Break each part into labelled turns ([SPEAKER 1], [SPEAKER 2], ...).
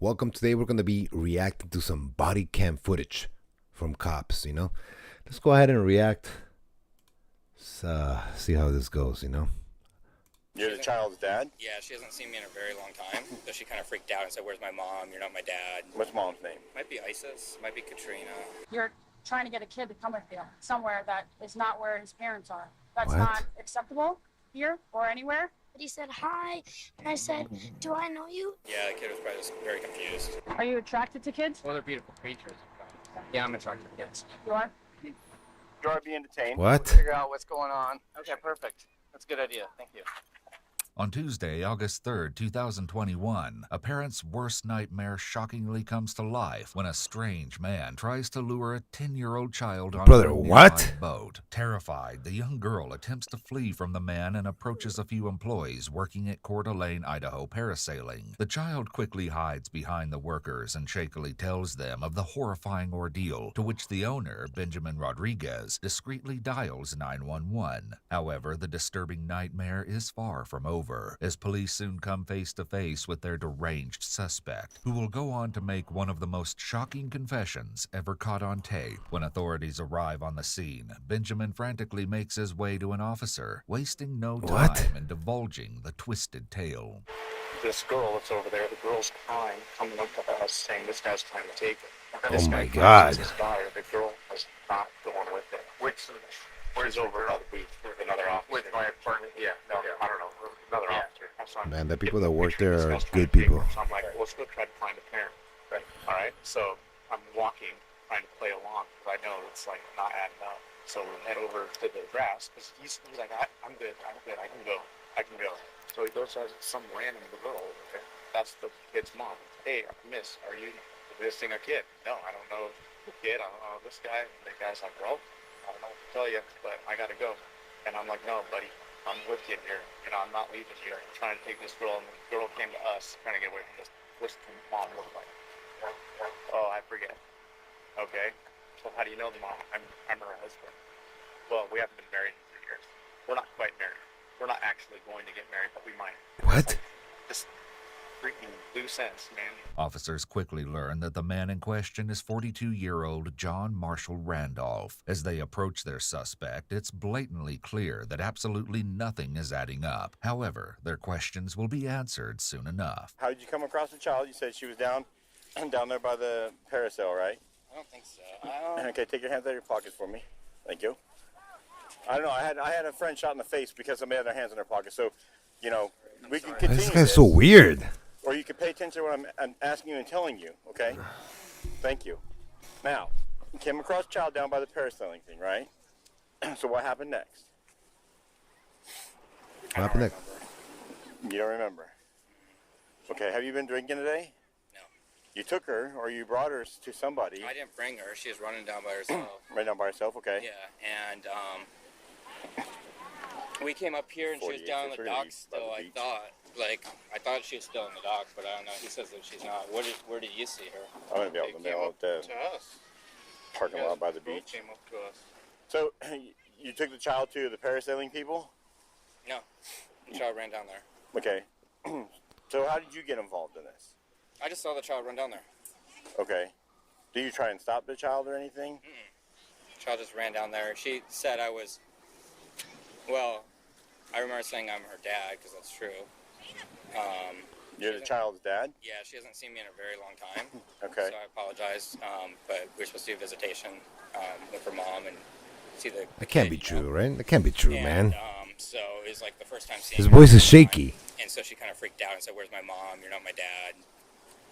[SPEAKER 1] Welcome. Today we're going to be reacting to some body cam footage from cops, Let's go ahead and react. See how this goes,
[SPEAKER 2] You're the child's dad?
[SPEAKER 3] Yeah, she hasn't seen me in a very long time, so she kind of freaked out and said, "Where's my mom? You're not my dad."
[SPEAKER 2] What's mom's name?
[SPEAKER 3] Might be Isis, might be Katrina.
[SPEAKER 4] You're trying to get a kid to come with you somewhere that is not where his parents are. That's
[SPEAKER 1] What?
[SPEAKER 4] not acceptable here or anywhere.
[SPEAKER 5] He said hi, and I said, "Do I know you?"
[SPEAKER 3] Yeah, the kid was probably just very confused.
[SPEAKER 4] Are you attracted to kids?
[SPEAKER 3] Well, they're beautiful creatures. Yeah, I'm attracted to kids.
[SPEAKER 4] You are?
[SPEAKER 2] You're being detained.
[SPEAKER 1] What?
[SPEAKER 3] Figure out what's going on. Okay, perfect. That's a good idea. Thank you.
[SPEAKER 6] On Tuesday, August 3rd, 2021, a parent's worst nightmare shockingly comes to life when a strange man tries to lure a 10-year-old child on
[SPEAKER 1] Brother,
[SPEAKER 6] a nearby
[SPEAKER 1] what?
[SPEAKER 6] boat. Terrified, the young girl attempts to flee from the man and approaches a few employees working at Coeur d'Alene, Idaho, parasailing. The child quickly hides behind the workers and shakily tells them of the horrifying ordeal, to which the owner, Benjamin Rodriguez, discreetly dials 911. However, the disturbing nightmare is far from over, as police soon come face to face with their deranged suspect, who will go on to make one of the most shocking confessions ever caught on tape. When authorities arrive on the scene, Benjamin frantically makes his way to an officer, wasting no time
[SPEAKER 1] What?
[SPEAKER 6] in divulging the twisted tale.
[SPEAKER 7] This girl that's over there, the girl's crying, coming up to us saying this guy's trying to take it.
[SPEAKER 1] Oh
[SPEAKER 7] This
[SPEAKER 1] my
[SPEAKER 7] guy
[SPEAKER 1] God.
[SPEAKER 7] This guy, the girl was not going with it. Where's over by the beach with another officer? With my partner? Yeah, no, I don't know. Another officer. So
[SPEAKER 1] Man, the people that work there are good people.
[SPEAKER 7] So I'm like, well, let's go try to find a parent. Right. All right. So I'm walking, trying to play along because I know it's like not adding up. So we head over to the grass because he's like, I'm good. I can go. So he goes to some random girl. Okay? That's the kid's mom. Hey, miss, are you missing a kid? No, I don't know the kid. I don't know this guy. And the guy's like, well, I don't know what to tell you, but I gotta go. And I'm like, no, buddy, I'm with you here. I'm not leaving you. I'm trying to take this girl, and the girl came to us, trying to get away from this. What's the mom look like? Oh, I forget. Okay. So how do you know the mom? I'm her husband. Well, we haven't been married in 3 years. We're not quite married. We're not actually going to get married, but we might.
[SPEAKER 1] What?
[SPEAKER 7] Just freaking loose ends, man.
[SPEAKER 6] Officers quickly learn that the man in question is 42-year-old John Marshall Randolph. As they approach their suspect, it's blatantly clear that absolutely nothing is adding up. However, their questions will be answered soon enough.
[SPEAKER 2] How did you come across the child? You said she was down there by the parasail, right?
[SPEAKER 3] I don't think so.
[SPEAKER 2] Okay, take your hands out of your pockets for me. Thank you. I don't know. I had a friend shot in the face because somebody had their hands in their pockets. So, we can continue
[SPEAKER 1] This guy's so weird.
[SPEAKER 2] Or you can pay attention to what I'm asking you and telling you, okay? Thank you. Now, you came across a child down by the parasailing thing, right? So what happened next?
[SPEAKER 1] What happened next?
[SPEAKER 2] You don't remember. Okay, have you been drinking today?
[SPEAKER 3] No.
[SPEAKER 2] You took her, or you brought her to somebody.
[SPEAKER 3] I didn't bring her. She was running down by herself.
[SPEAKER 2] Right down by herself, okay.
[SPEAKER 3] Yeah, and we came up here and she was down in the
[SPEAKER 2] 48,
[SPEAKER 3] docks still.
[SPEAKER 2] by the beach.
[SPEAKER 3] I thought she was still in the docks, but I don't know. He says that she's not. Where did you see her?
[SPEAKER 2] I'm going to be able to mail it to
[SPEAKER 7] us.
[SPEAKER 2] parking lot by the beach.
[SPEAKER 7] Came up to us.
[SPEAKER 2] So, you took the child to the parasailing people?
[SPEAKER 3] No. The child ran down there.
[SPEAKER 2] Okay. So how did you get involved in this?
[SPEAKER 3] I just saw the child run down there.
[SPEAKER 2] Okay. Do you try and stop the child or anything?
[SPEAKER 3] The child just ran down there. She said I was. Well, I remember saying I'm her dad because that's true.
[SPEAKER 2] You're the child's dad?
[SPEAKER 3] Yeah, she hasn't seen me in a very long time.
[SPEAKER 2] Okay.
[SPEAKER 3] So I apologize. But we were supposed to do a visitation with her mom and see the.
[SPEAKER 1] That can't be true, right? That can't be true, man.
[SPEAKER 3] So it was like the first time seeing
[SPEAKER 1] His
[SPEAKER 3] her
[SPEAKER 1] voice
[SPEAKER 3] in
[SPEAKER 1] is
[SPEAKER 3] a long time.
[SPEAKER 1] shaky.
[SPEAKER 3] And so she kind of freaked out and said, "Where's my mom? You're not my dad."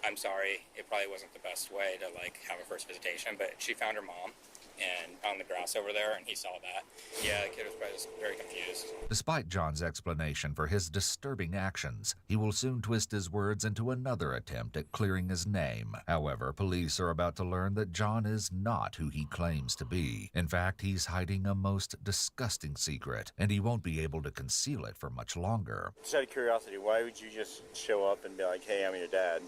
[SPEAKER 3] I'm sorry. It probably wasn't the best way to have a first visitation, but she found her mom and on the grass over there, and he saw that. Yeah, the kid was probably just very confused.
[SPEAKER 6] Despite John's explanation for his disturbing actions, he will soon twist his words into another attempt at clearing his name. However, police are about to learn that John is not who he claims to be. In fact, he's hiding a most disgusting secret, and he won't be able to conceal it for much longer.
[SPEAKER 2] Just out of curiosity, why would you just show up and be like, hey, I'm your dad?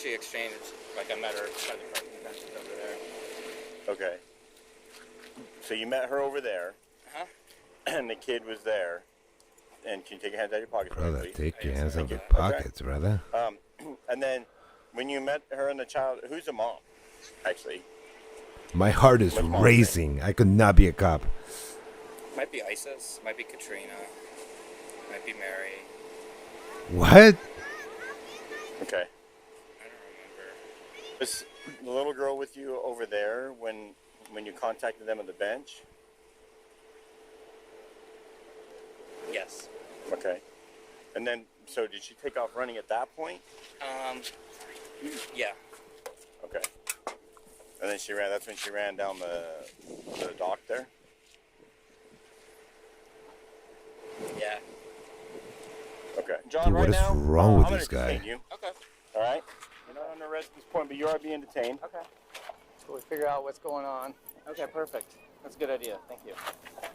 [SPEAKER 3] She exchanged, I met her by the parking benches over there.
[SPEAKER 2] Okay. So you met her over there, and the kid was there. And can you take your hands out of your pockets,
[SPEAKER 1] Brother,
[SPEAKER 2] please?
[SPEAKER 1] take your hands out of your
[SPEAKER 2] Okay.
[SPEAKER 1] pockets, brother.
[SPEAKER 2] And then when you met her and the child, who's the mom? Actually,
[SPEAKER 1] My heart is
[SPEAKER 2] what's mom's name?
[SPEAKER 1] racing. I could not be a cop.
[SPEAKER 3] Might be Isis, might be Katrina, might be Mary.
[SPEAKER 1] What?
[SPEAKER 2] Okay.
[SPEAKER 3] I don't remember.
[SPEAKER 2] Was the little girl with you over there when you contacted them at the bench?
[SPEAKER 3] Yes.
[SPEAKER 2] Okay. And then, so did she take off running at that point?
[SPEAKER 3] Yeah.
[SPEAKER 2] Okay. And then she ran. That's when she ran down the dock there.
[SPEAKER 3] Yeah.
[SPEAKER 2] Okay. John,
[SPEAKER 1] Dude, what
[SPEAKER 2] right
[SPEAKER 1] is
[SPEAKER 2] now,
[SPEAKER 1] wrong with
[SPEAKER 2] I'm
[SPEAKER 1] this
[SPEAKER 2] gonna
[SPEAKER 1] guy?
[SPEAKER 2] detain you.
[SPEAKER 3] Okay.
[SPEAKER 2] All right. You're not under arrest at this point, but you are being detained.
[SPEAKER 8] Okay. So we figure out what's going on. Okay, perfect. That's a good idea. Thank you.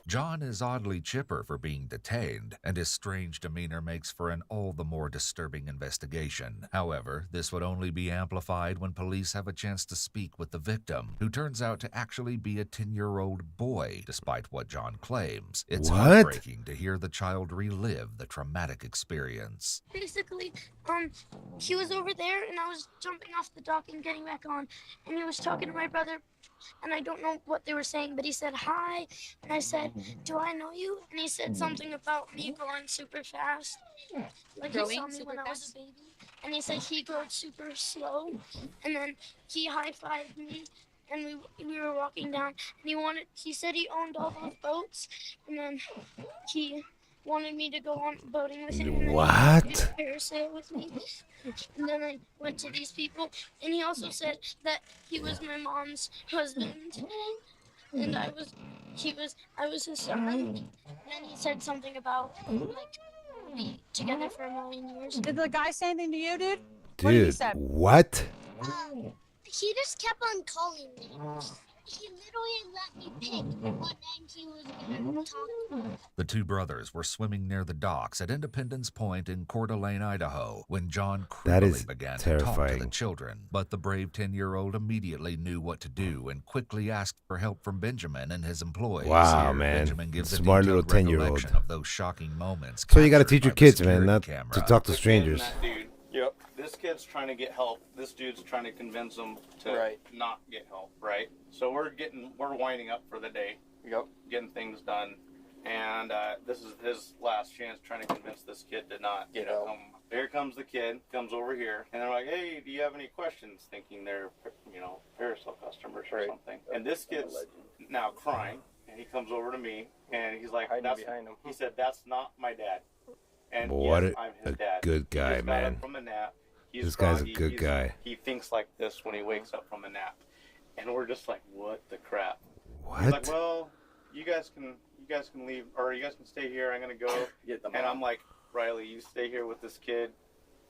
[SPEAKER 6] John is oddly chipper for being detained, and his strange demeanor makes for an all the more disturbing investigation. However, this would only be amplified when police have a chance to speak with the victim, who turns out to actually be a 10-year-old boy, despite what John claims. It's
[SPEAKER 1] What?
[SPEAKER 6] heartbreaking to hear the child relive the traumatic experience.
[SPEAKER 5] Basically, he was over there and I was jumping off the dock and getting back on, and he was talking to my brother, and I don't know what they were saying, but he said hi, and I said, do I know you? And he said something about me going super fast, like he saw
[SPEAKER 4] Growing
[SPEAKER 5] me
[SPEAKER 4] super
[SPEAKER 5] when I was
[SPEAKER 4] fast?
[SPEAKER 5] a baby, and he said he grew super slow, and then he high-fived me, and we were walking down, and he said he owned all those boats, and then he wanted me to go on boating with him, and then he wanted to do
[SPEAKER 1] What?
[SPEAKER 5] a parasail with me. And then I went to these people, and he also said that he was my mom's husband, and I was his son. And then he said something about like be together for 1,000,000 years.
[SPEAKER 4] Did the guy say anything to you, dude? What did he
[SPEAKER 1] Dude,
[SPEAKER 4] say?
[SPEAKER 1] what?
[SPEAKER 5] He just kept on calling me. He literally let me pick what name he was gonna talk to.
[SPEAKER 6] The two brothers were swimming near the docks at Independence Point in Coeur d'Alene, Idaho, when John
[SPEAKER 1] That
[SPEAKER 6] creepily
[SPEAKER 1] is
[SPEAKER 6] began to talk to the
[SPEAKER 1] terrifying.
[SPEAKER 6] children. But the brave 10-year-old immediately knew what to do and quickly asked for help from Benjamin and his employees.
[SPEAKER 1] Wow,
[SPEAKER 6] Here,
[SPEAKER 1] man.
[SPEAKER 6] Benjamin gives a
[SPEAKER 1] Smart little
[SPEAKER 6] detailed
[SPEAKER 1] 10-year-old.
[SPEAKER 6] recollection of those shocking moments.
[SPEAKER 1] So you gotta
[SPEAKER 6] captured
[SPEAKER 1] teach your
[SPEAKER 6] by the
[SPEAKER 1] kids, man,
[SPEAKER 6] security
[SPEAKER 1] not
[SPEAKER 6] camera.
[SPEAKER 1] to talk to strangers.
[SPEAKER 7] That dude. Yep. This kid's trying to get help. This dude's trying to convince him to not get help. Right. So we're winding up for the day.
[SPEAKER 8] Yep.
[SPEAKER 7] Getting things done, and this is his last chance trying to convince this kid to not get help. Here comes the kid, comes over here, and they're like, "Hey, do you have any questions?" Thinking they're, Parasail customers or something. And this kid's now crying, and he comes over to me, and he's like,
[SPEAKER 8] Hiding
[SPEAKER 7] "That's,"
[SPEAKER 8] behind him.
[SPEAKER 7] he said, "That's not my dad." And
[SPEAKER 1] What
[SPEAKER 7] yes,
[SPEAKER 1] a-
[SPEAKER 7] I'm his
[SPEAKER 1] a
[SPEAKER 7] dad.
[SPEAKER 1] good
[SPEAKER 7] He
[SPEAKER 1] guy,
[SPEAKER 7] just got up
[SPEAKER 1] man.
[SPEAKER 7] from a nap. He's
[SPEAKER 1] This guy's a
[SPEAKER 7] groggy.
[SPEAKER 1] good guy.
[SPEAKER 7] He thinks like this when he wakes up from a nap, and we're just like, "What the crap?" He's like,
[SPEAKER 1] What?
[SPEAKER 7] "Well, you guys can leave, or you guys can stay here. I'm gonna go." And I'm like, "Riley, you stay here with this kid.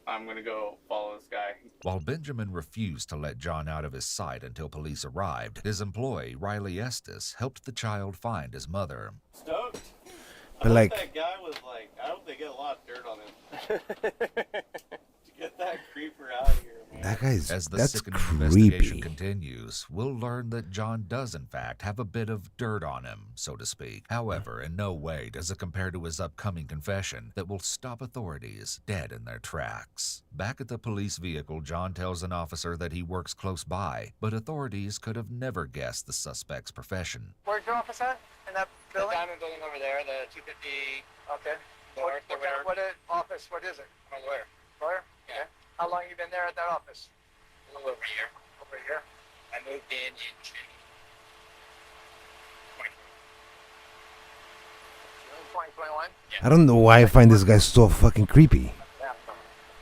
[SPEAKER 7] I'm gonna go follow this guy."
[SPEAKER 6] While Benjamin refused to let John out of his sight until police arrived, his employee, Riley Estes, helped the child find his mother.
[SPEAKER 7] Stoked.
[SPEAKER 1] But like,
[SPEAKER 7] That guy was like, I hope they get a lot of dirt on him. To get that creeper out of here, man.
[SPEAKER 1] that guy's,
[SPEAKER 6] As the
[SPEAKER 1] that's
[SPEAKER 6] sickening investigation
[SPEAKER 1] creepy.
[SPEAKER 6] continues, we'll learn that John does in fact have a bit of dirt on him, so to speak. However, in no way does it compare to his upcoming confession that will stop authorities dead in their tracks. Back at the police vehicle, John tells an officer that he works close by, but authorities could have never guessed the suspect's profession.
[SPEAKER 8] Where's your office at? In that
[SPEAKER 3] The
[SPEAKER 8] building?
[SPEAKER 3] diamond building over there, the 250
[SPEAKER 8] Okay.
[SPEAKER 3] north or whatever.
[SPEAKER 8] Office? What is it?
[SPEAKER 3] I'm a lawyer.
[SPEAKER 8] Lawyer?
[SPEAKER 3] Yeah.
[SPEAKER 8] How long you been there at that office?
[SPEAKER 3] A little over a year.
[SPEAKER 8] Over here.
[SPEAKER 3] I moved in June.
[SPEAKER 8] 2021.
[SPEAKER 1] I don't know why I find this guy so fucking creepy.
[SPEAKER 8] Yeah.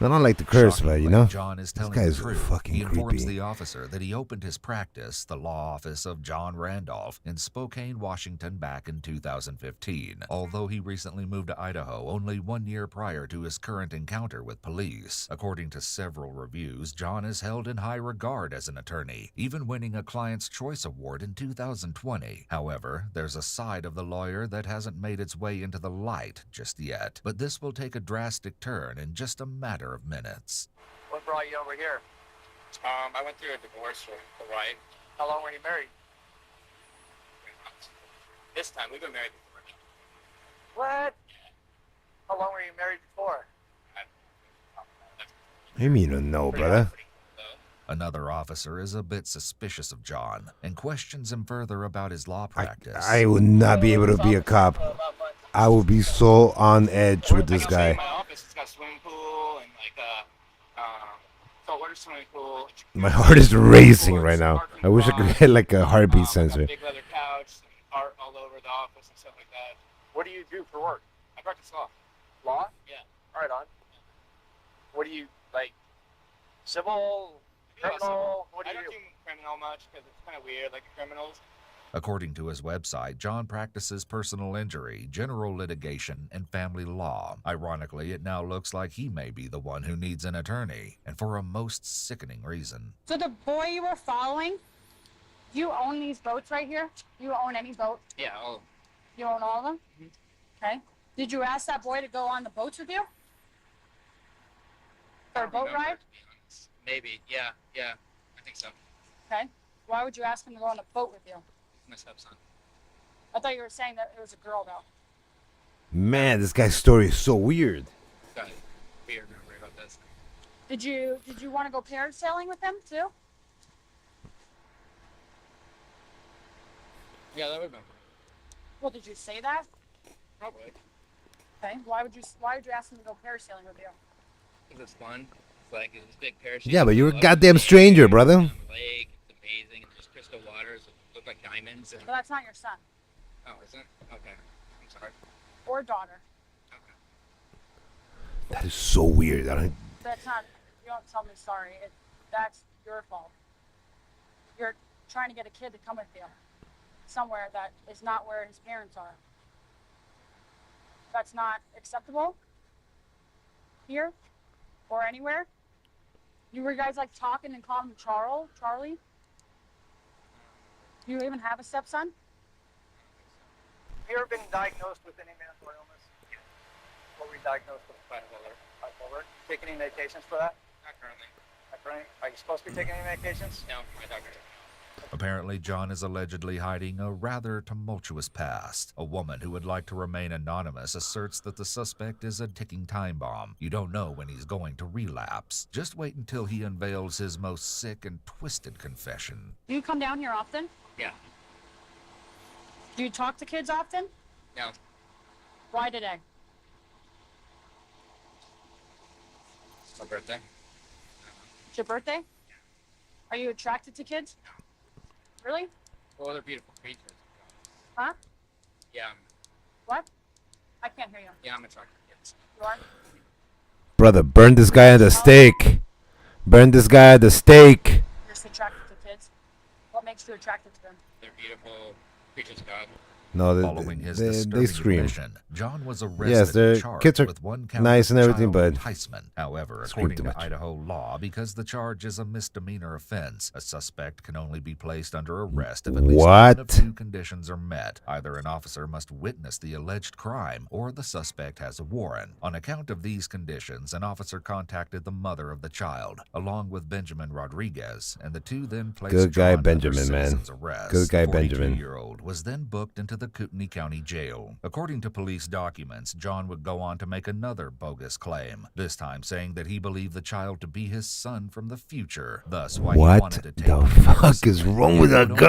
[SPEAKER 1] I don't like to curse, but you
[SPEAKER 6] Shockingly,
[SPEAKER 1] know,
[SPEAKER 6] John is
[SPEAKER 1] this
[SPEAKER 6] telling
[SPEAKER 1] guy
[SPEAKER 6] the
[SPEAKER 1] is
[SPEAKER 6] truth.
[SPEAKER 1] fucking
[SPEAKER 6] He informs
[SPEAKER 1] creepy.
[SPEAKER 6] the officer that he opened his practice, the law office of John Randolph, in Spokane, Washington back in 2015, although he recently moved to Idaho only 1 year prior to his current encounter with police. According to several reviews, John is held in high regard as an attorney, even winning a Client's Choice Award in 2020. However, there's a side of the lawyer that hasn't made its way into the light just yet, but this will take a drastic turn in just a matter of minutes.
[SPEAKER 8] What brought you over here?
[SPEAKER 3] I went through a divorce with the wife.
[SPEAKER 8] How long were you married?
[SPEAKER 3] This time, we've been married before.
[SPEAKER 8] What? How long were you married before?
[SPEAKER 1] Maybe you don't know, brother.
[SPEAKER 6] Another officer is a bit suspicious of John and questions him further about his law practice.
[SPEAKER 1] I would not be able to be a cop. I would be so on edge with this
[SPEAKER 3] I can show you
[SPEAKER 1] guy.
[SPEAKER 3] my office. It's got a swimming pool and like saltwater swimming pool.
[SPEAKER 1] My heart is racing right now. I wish I could get like a heartbeat sensor.
[SPEAKER 3] Big leather couch, art all over the office and stuff like that.
[SPEAKER 7] What do you do for work?
[SPEAKER 3] I practice law.
[SPEAKER 7] Law?
[SPEAKER 3] Yeah.
[SPEAKER 7] Right on. What do you like? Civil, criminal? What do
[SPEAKER 3] I
[SPEAKER 7] you
[SPEAKER 3] don't
[SPEAKER 7] do?
[SPEAKER 3] do criminal much because it's kind of weird, like the criminals.
[SPEAKER 6] According to his website, John practices personal injury, general litigation, and family law. Ironically, it now looks like he may be the one who needs an attorney, and for a most sickening reason.
[SPEAKER 4] So the boy you were following, you own these boats right here? You own any boat?
[SPEAKER 3] Yeah. Oh.
[SPEAKER 4] You own all of them?
[SPEAKER 3] Mm-hmm.
[SPEAKER 4] Okay. Did you ask that boy to go on the boats with you? For a boat ride?
[SPEAKER 3] To be honest. Maybe. Yeah. Yeah. I think so.
[SPEAKER 4] Okay. Why would you ask him to go on a boat with you?
[SPEAKER 3] My stepson.
[SPEAKER 4] I thought you were saying that it was a girl, though.
[SPEAKER 1] Man, this guy's story is so weird.
[SPEAKER 3] Got it. Weird memory about this.
[SPEAKER 4] Did you want to go parasailing with him too?
[SPEAKER 3] Yeah, that would have been
[SPEAKER 4] Well, did you say that?
[SPEAKER 3] probably.
[SPEAKER 4] Okay. Why would you ask him to go parasailing with you?
[SPEAKER 3] Because it's fun. It's like this big parachute.
[SPEAKER 1] Yeah, but you're a
[SPEAKER 3] Go up
[SPEAKER 1] goddamn
[SPEAKER 3] in the
[SPEAKER 1] stranger,
[SPEAKER 3] air,
[SPEAKER 1] brother.
[SPEAKER 3] on the lake. It's amazing. It's just crystal waters. It look like diamonds. And...
[SPEAKER 4] Well, that's not your son
[SPEAKER 3] Oh, isn't it? Okay. I'm sorry.
[SPEAKER 4] or daughter.
[SPEAKER 3] Okay.
[SPEAKER 1] That is so weird. I don't.
[SPEAKER 4] That's not. You don't tell me sorry. That's your fault. You're trying to get a kid to come with you somewhere that is not where his parents are. That's not acceptable here or anywhere. You were guys like talking and calling him Charlie. Do you even have a stepson?
[SPEAKER 8] Have you ever been diagnosed with any mental illness? What were you diagnosed with?
[SPEAKER 3] Bipolar.
[SPEAKER 8] Bipolar? Take any medications for that?
[SPEAKER 3] Not currently.
[SPEAKER 8] Are you supposed to be taking any medications?
[SPEAKER 3] No, my doctor.
[SPEAKER 6] Apparently, John is allegedly hiding a rather tumultuous past. A woman who would like to remain anonymous asserts that the suspect is a ticking time bomb. You don't know when he's going to relapse. Just wait until he unveils his most sick and twisted confession.
[SPEAKER 4] Do you come down here often?
[SPEAKER 3] Yeah.
[SPEAKER 4] Do you talk to kids often?
[SPEAKER 3] No.
[SPEAKER 4] Why today?
[SPEAKER 3] My birthday.
[SPEAKER 4] It's your birthday? Are you attracted to kids? Really?
[SPEAKER 3] Well, they're beautiful creatures.
[SPEAKER 4] Huh?
[SPEAKER 3] Yeah.
[SPEAKER 4] What? I can't hear you.
[SPEAKER 3] Yeah, I'm attracted to kids.
[SPEAKER 4] You are?
[SPEAKER 1] Brother, burn this guy at the stake. Burn this guy at the stake.
[SPEAKER 4] You're just attracted to kids? What makes you attracted to them?
[SPEAKER 3] They're beautiful creatures of God.
[SPEAKER 1] No,
[SPEAKER 6] Following his
[SPEAKER 1] they
[SPEAKER 6] disturbing
[SPEAKER 1] scream.
[SPEAKER 6] admission, John was arrested
[SPEAKER 1] Yes,
[SPEAKER 6] and
[SPEAKER 1] their
[SPEAKER 6] charged
[SPEAKER 1] kids are
[SPEAKER 6] with one count
[SPEAKER 1] nice
[SPEAKER 6] of
[SPEAKER 1] and everything,
[SPEAKER 6] child
[SPEAKER 1] but
[SPEAKER 6] enticement. However,
[SPEAKER 1] scream
[SPEAKER 6] according
[SPEAKER 1] too
[SPEAKER 6] to
[SPEAKER 1] much.
[SPEAKER 6] Idaho law, because the charge is a misdemeanor offense, a suspect can only be placed under arrest if at least one of
[SPEAKER 1] What?
[SPEAKER 6] two conditions are met. Either an officer must witness the alleged crime, or the suspect has a warrant. On account of these conditions, an officer contacted the mother of the child, along with Benjamin Rodriguez, and the two then placed
[SPEAKER 1] Good guy,
[SPEAKER 6] John under
[SPEAKER 1] Benjamin, man.
[SPEAKER 6] citizen's arrest.
[SPEAKER 1] Good guy,
[SPEAKER 6] The
[SPEAKER 1] Benjamin.
[SPEAKER 6] 42-year-old was then booked into the Kootenai County Jail. According to police documents, John would go on to make another bogus claim, this time saying that he believed the child to be his son from the future. Thus, why he
[SPEAKER 1] What
[SPEAKER 6] wanted to take
[SPEAKER 1] the
[SPEAKER 6] him
[SPEAKER 1] fuck
[SPEAKER 6] seriously.
[SPEAKER 1] is wrong
[SPEAKER 6] It
[SPEAKER 1] with that
[SPEAKER 6] would only be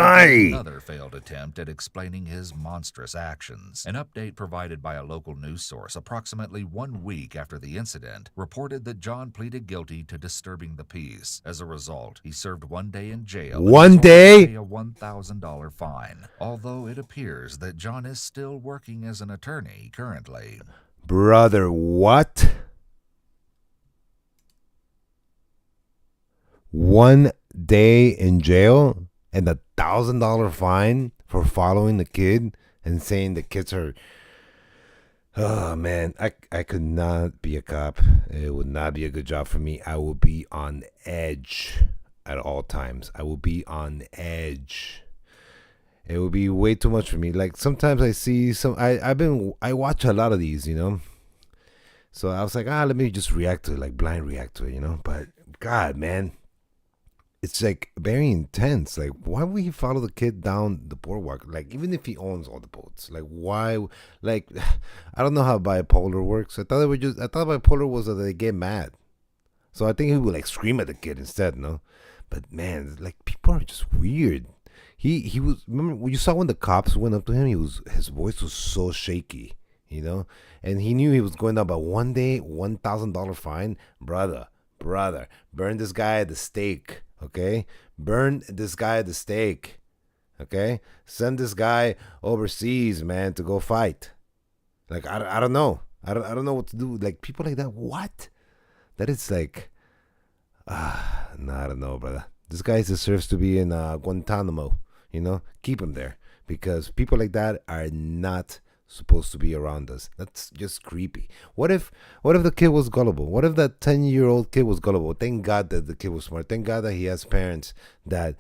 [SPEAKER 1] guy?
[SPEAKER 6] Another failed attempt at explaining his monstrous actions. An update provided by a local news source approximately 1 week after the incident reported that John pleaded guilty to disturbing the peace. As a result, he served 1 day in jail. and
[SPEAKER 1] 1
[SPEAKER 6] was ordered to
[SPEAKER 1] day?
[SPEAKER 6] pay a $1,000 fine. Although it appears that John is still working as an attorney currently.
[SPEAKER 1] Brother, what? 1 day in jail and $1,000 fine for following the kid and saying the kids are. Oh man, I could not be a cop. It would not be a good job for me. I will be on edge at all times. I will be on edge. It would be way too much for me. Like sometimes I see some. I watch a lot of these, you know. So I was like, let me just react to it, like blind react to it, you know. But God, man, it's like very intense. Like, why would he follow the kid down the boardwalk? Like, even if he owns all the boats, like, why? Like, I don't know how bipolar works. I thought bipolar was that they get mad. So I think he would like scream at the kid instead, no. But man, like people are just weird. He was, remember when you saw when the cops went up to him, his voice was so shaky, you know, and he knew he was going down. But one day, $1,000 fine, brother, burn this guy at the stake, okay? Burn this guy at the stake, okay? Send this guy overseas, man, to go fight. Like I don't know, I don't know what to do. Like people like that, what? That is like, no, I don't know, brother. This guy deserves to be in Guantanamo. Keep him there because people like that are not supposed to be around us. That's just creepy. What if the kid was gullible? What if that 10-year-old kid was gullible? Thank God that the kid was smart. Thank God that he has parents that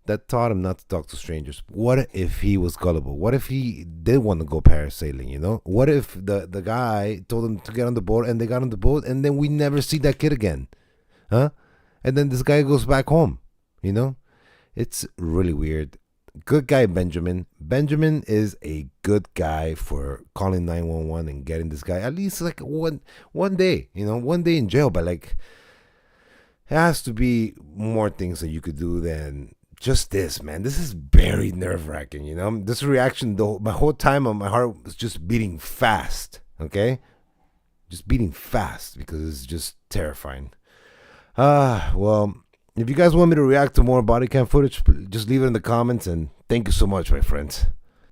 [SPEAKER 1] that taught him not to talk to strangers. What if he was gullible? What if he did want to go parasailing? What if the guy told him to get on the boat and they got on the boat and then we never see that kid again, huh? And then this guy goes back home. It's really weird. Good guy, Benjamin. Benjamin is a good guy for calling 911 and getting this guy at least like one day, one day in jail. But like, it has to be more things that you could do than just this, man. This is very nerve wracking. This reaction, though, my whole time, my heart was just beating fast. Okay, just beating fast because it's just terrifying. Well, if you guys want me to react to more body cam footage, just leave it in the comments, and thank you so much, my friends.